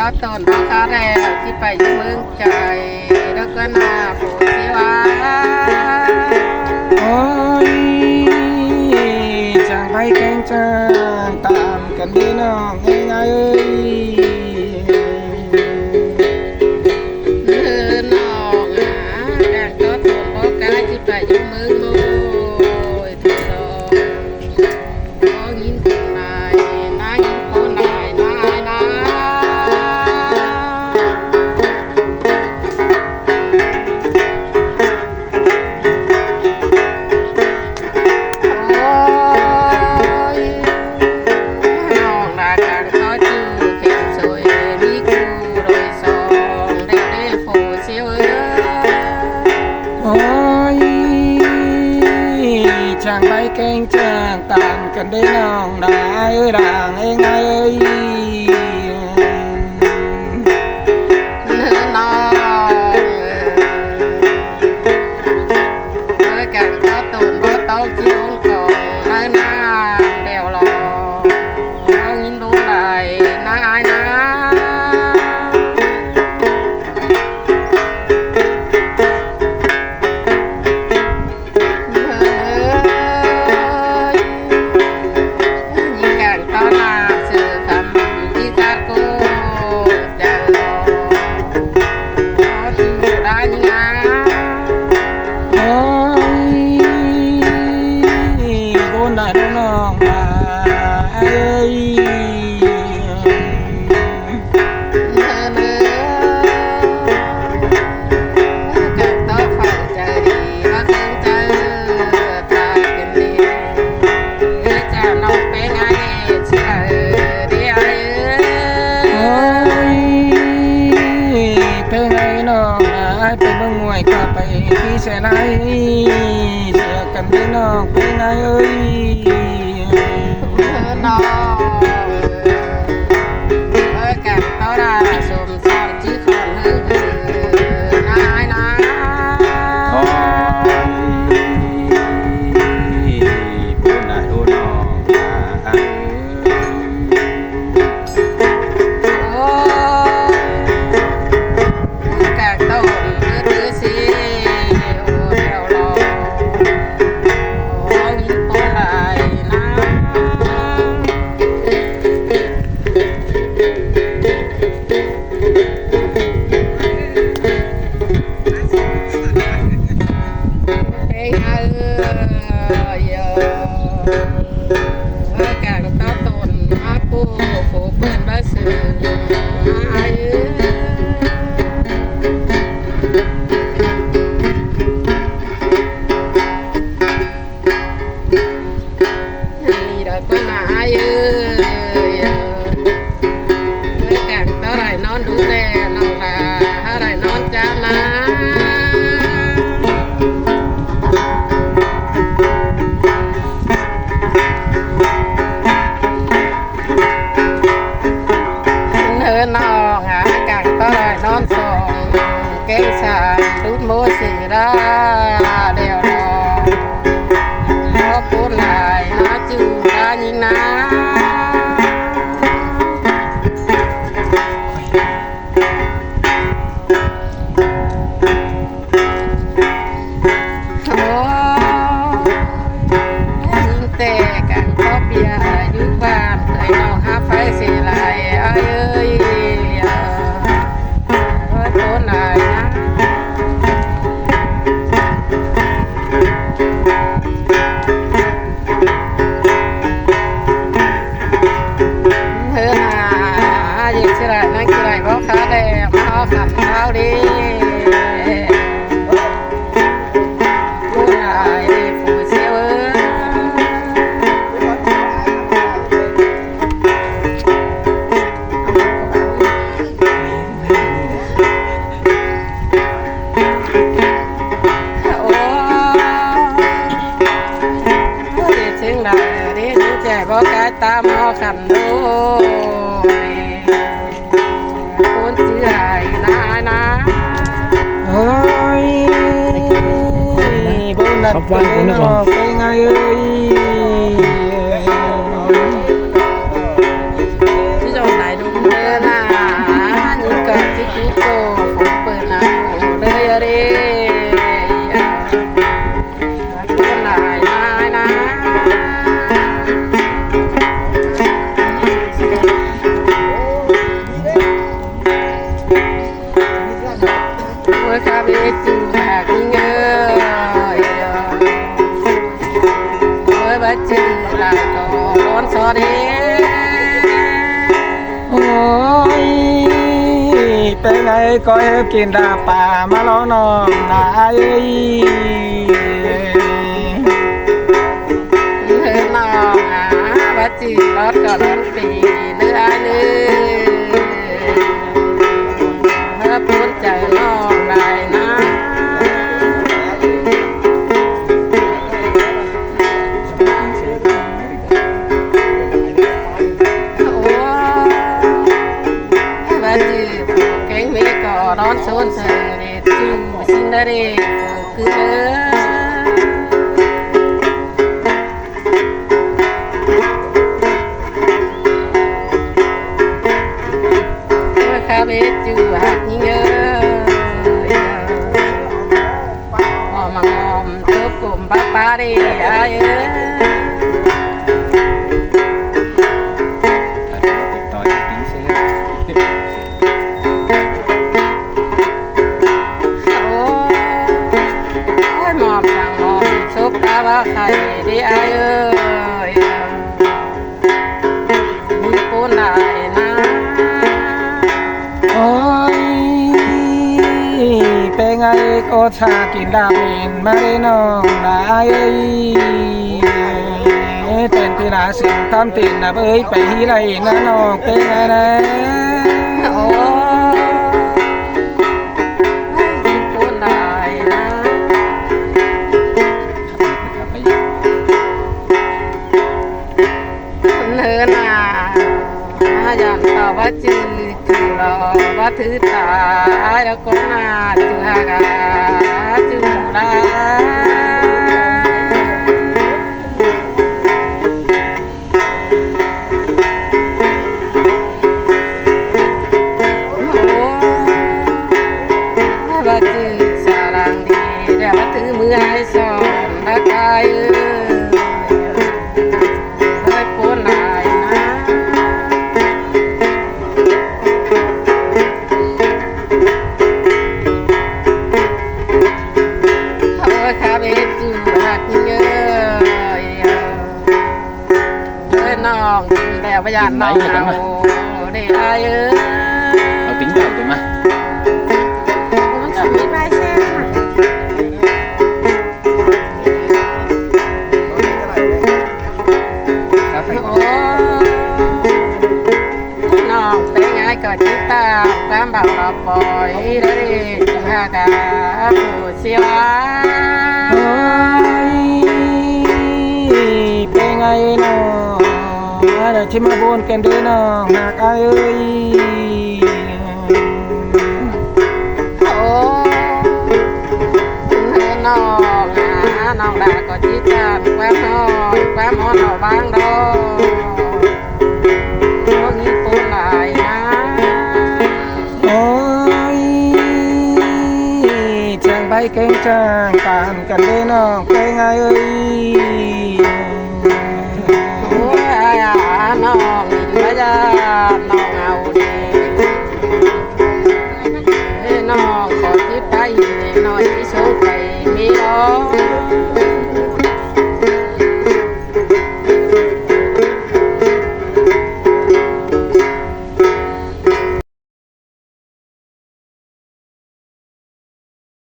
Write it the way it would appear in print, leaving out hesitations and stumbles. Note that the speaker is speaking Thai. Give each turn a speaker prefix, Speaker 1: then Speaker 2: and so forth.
Speaker 1: ต้าต้นราคาแรงที่ไปอยู่เมืองใจแล้วก็น่าโปรดเสียวา
Speaker 2: โอ้ยจางไปแกงจางตามกันดีน้องง่ายๆเอ้ย
Speaker 1: น้องแกงต้นต้นราคาที่ไปอยู่เมืองโน้ยที่สองก็ยินคนนายนายยินคนนายนายนะ
Speaker 2: จางไปแกงจางตามกันได้น้องนายเอ้ยด่างเอ้ยไงเอ้ย
Speaker 1: น้องแกงต้นต้นบ่ต้องจิ้มก่อนน้าเดี๋ยวรอเอายินดูได้น้าอายนะ
Speaker 2: ไปเบิ่งมวยก็ไปที่เสนาเสียกันได้น้องเป็นไงเอ้ย
Speaker 1: น้องแกงต้นราสมสาวจีขอนหือนายนะ
Speaker 2: พูดได้โอ้น้อง
Speaker 1: แกงต้นสิโอ้เดี๋ยวรอยินต้นได้นะแกงต้นต้นมาปูโผเปิดบ้านสื่อนี่เราก็มาแกงต้นไรนอนดูแลน้องละถ้าไรนอนจ้านะน้องกังต้อยนอนสองเก่งสามดูดโมสีราเดียวรอพอพูดลายนะจูรายิงนะโอ้ยิงแต่กังก็เปียอยู่บ้านเคยน้องหาไฟสีลายเอ้ยนั่งกี่ไรเพราะขาแดงเพราะขันเท้าดีผู้ใหญ่ผู้เสียวโอ้ดีจริงเลยดีจริงใจเพราะกายตามเอาขันดู
Speaker 2: ขอบคุณนะก่อนเป็นไงเอ้ย
Speaker 1: ที่จะไหนดูเด้อนะ ก็ร้อนซอเด
Speaker 2: โอ้ยเป็นไงก็ให้กินดาป่ามาล้อน้องนายเอ้ย
Speaker 1: เธอน้องว่าจีรถก็ร้อนปีเนื้อเนื้อเธอพูดใจน้องได้นะร้อนโซนเสด็จจูสินเดเรคือเมื่อข้าเบจูหักยิ่งเยอะหอมงอมทุบกลุ่มป้าป้าเดียเยอะ
Speaker 2: ต่อจากนี้เสีย
Speaker 1: หมอบสั่งหมอบซุปตาว่าไข่ดีไอเอ้ยมีปูนได้นะ
Speaker 2: โอ้ยเป็นไงก็ชากินดาบเห็นมาได้น้องนายเอ้ยเต้นที่นาสิ่งทำตินนะเอ้ยไปที่ไรนะน้องเป็นไงนะ
Speaker 1: โอ้มีปูนได้นะเนื้อหนาอย่างต่อว่าจืดจืดรอว่าถือตาแล้วก็นาจืดฮากาจืดหมูลาว่าจืดสารังดีแต่ว่าถือมือให้สอนละกายให้ปูนลายนะ ข้าเบจูหักเยอะน้องแต่พยานน้องเอาได้อาเยอะ
Speaker 2: เอาtính vào rồi mà
Speaker 1: มันจะมีใบเช่นโอ้น้องเป็นไงก็คิดตามตามแบบเราปล่อยได้จุฬากาผู้เสียว
Speaker 2: โอ้ยเป็นไงน้องเดี๋ยวที่มาบนกันด้วยน้องหากเอ้ย
Speaker 1: โอ้น้องน้องดาก็จิตตามความน้อยความอ่อนเอาบางดอกโอ้ยปูนหลายนะ
Speaker 2: โอ้ยจังไปเก่งจังตามกันด้วยน้องเป็นไงเอ้ย